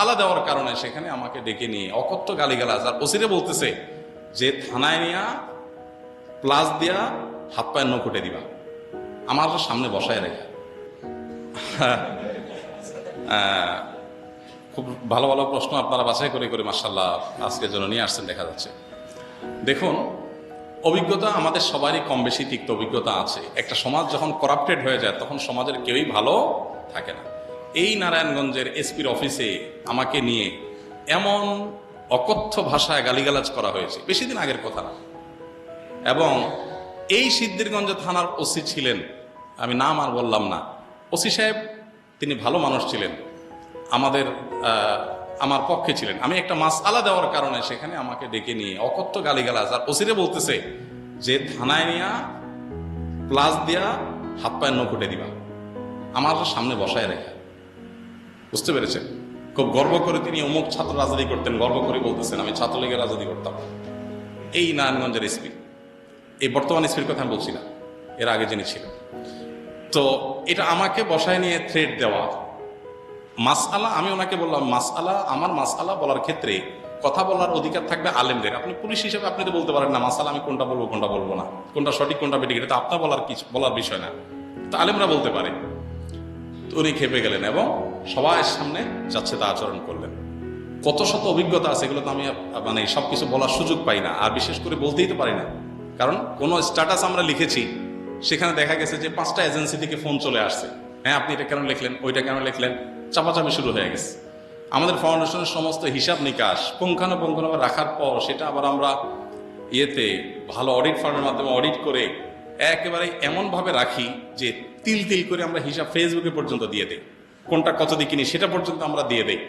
মাসআলা দেওয়ার কারণে সেখানে আমাকে ডেকে নিয়ে অকথ্য গালিগালাজ, আর ওসিরে বলতেছে যে থানায় নিয়া প্লাস দিয়া হাত পায়ের নখুটে দিবা, আমার সামনে বসায় রেখা। খুব ভালো ভালো প্রশ্ন আপনারা বাছাই করে করে মাশাআল্লাহ আজকের জন্য নিয়ে আসছেন দেখা যাচ্ছে। দেখুন, অভিজ্ঞতা আমাদের সবারই কম বেশি তিক্ত অভিজ্ঞতা আছে। একটা সমাজ যখন করাপ্টেড হয়ে যায় তখন সমাজের কেউই ভালো থাকে না। এই নারায়ণগঞ্জের এসপির অফিসে আমাকে নিয়ে এমন অকথ্য ভাষায় গালিগালাজ করা হয়েছে, বেশি দিন আগের কথা না। এবং এই সিদ্ধিরগঞ্জ থানার ওসি ছিলেন, আমি নাম আর বললাম না, ওসি সাহেব তিনি ভালো মানুষ ছিলেন, আমার পক্ষে ছিলেন। আমি একটা মাসআলা দেওয়ার কারণে সেখানে আমাকে ডেকে নিয়ে অকথ্য গালিগালাজ, আর ওসিরে বলতেছে যে থানায় নিয়া প্লাস দিয়া হাত পায়ের নখুটে দিবা, আমার সামনে বসায় রেখা। বুঝতে পেরেছেন? খুব গর্ব করে তিনি অমুক ছাত্র রাজনীতি করতেন, গর্ব করে বলতেছেন আমি ছাত্রলীগের রাজনীতি করতাম। এই নারায়ণগঞ্জের এসপি, এই বর্তমান এসপির কথা আমি বলছি না, এর আগে যিনি ছিলেন। তো এটা আমাকে বসায় নিয়ে থ্রেট দেওয়া মাসআলা, আমি ওনাকে বললাম মাসআলা, আমার মাসআলা বলার ক্ষেত্রে কথা বলার অধিকার থাকবে আলেমদের। আপনি পুলিশ হিসেবে আপনি তো বলতে পারেন না মাসআলা আমি কোনটা বলবো কোনটা বলবো না, কোনটা সঠিক কোনটা বেঠিক, এটা তো আপনার বলার বিষয় না, তো আলেমরা বলতে পারে। তো উনি খেপে গেলেন এবং সবার সামনে যাচ্ছে তা আচরণ করলেন। কত শত অভিজ্ঞতা আছে, এগুলো তো আমি মানে সবকিছু বলার সুযোগ পাই না, আর বিশেষ করে বলতেই তো পারি না। কারণ কোনো স্ট্যাটাস আমরা লিখেছি, সেখানে দেখা গেছে যে 5টা এজেন্সি থেকে ফোন চলে আসছে, হ্যাঁ আপনি এটা কেন লিখলেন, ওইটা কেন লিখলেন, চাপাচাপি শুরু হয়ে গেছে। আমাদের ফাউন্ডেশনের সমস্ত হিসাব নিকাশ পুঙ্খানুপুঙ্খভাবে রাখার পর সেটা আবার আমরা ভালো অডিট ফার্মের মাধ্যমে অডিট করে একেবারে এমনভাবে রাখি যে তিল তিল করে আমরা হিসাব ফেসবুকে পর্যন্ত দিয়ে দিই, কোনটা কত দিয়ে কিনি সেটা পর্যন্ত আমরা দিয়ে দিই।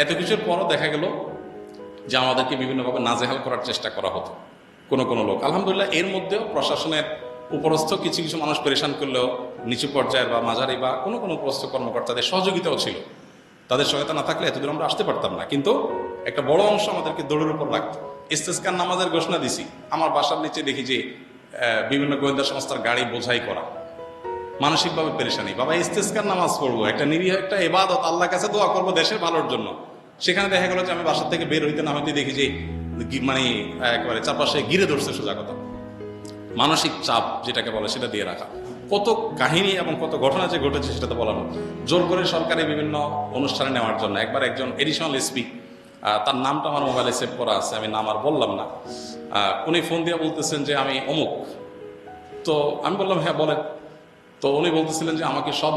এত কিছুর পরও দেখা গেল যে আমাদেরকে বিভিন্নভাবে নাজেহাল করার চেষ্টা করা হতো কোনো লোক। আলহামদুলিল্লাহ এর মধ্যেও প্রশাসনের উপরস্থ কিছু কিছু মানুষ পরেশান করলেও নিচু পর্যায়ের বা মাঝারি বা কোনো উপরস্থ কর্মকর্তাদের সহযোগিতাও ছিল। তাদের সহায়তা না থাকলে এতদূর আমরা আসতে পারতাম না। কিন্তু একটা বড় অংশ আমাদেরকে দৌড়ের উপর রাখতো। ইস্তেসকার নামাজের ঘোষণা দিছি, আমার বাসার নিচে দেখি যে বিভিন্ন গোয়েন্দা সংস্থার গাড়ি বোঝাই করা, মানসিকভাবে পেরেশানি। বাবা ইস্তেসকার নামাজ পড়বো, একটা নিরীহ একটা ইবাদত, আল্লাহর কাছে দোয়া করবো দেশের ভালোর জন্য। সেখানে দেখা গেল যে আমি বাসার থেকে বের হইতে না হইতে দেখি যে মানে একেবারে চারপাশে ঘিরে ধরছে, সোজা কথা মানসিক চাপ যেটাকে বলে সেটা দিয়ে রাখা। কত কাহিনী এবং কত ঘটনা যে ঘটেছে সেটা তো বলানো। জোর করে সরকারি বিভিন্ন অনুষ্ঠানে নেওয়ার জন্য একবার একজন এডিশনাল এসপি, তার নামটা আমার মোবাইলে সেভ করা আছে, আমি নাম আর বললাম না, উনি ফোন দিয়ে বলতেছেন যে আমি অমুক। তো আমি বললাম হ্যাঁ বলেন। তো উনি বলতেছিলেন যে আমাকে সব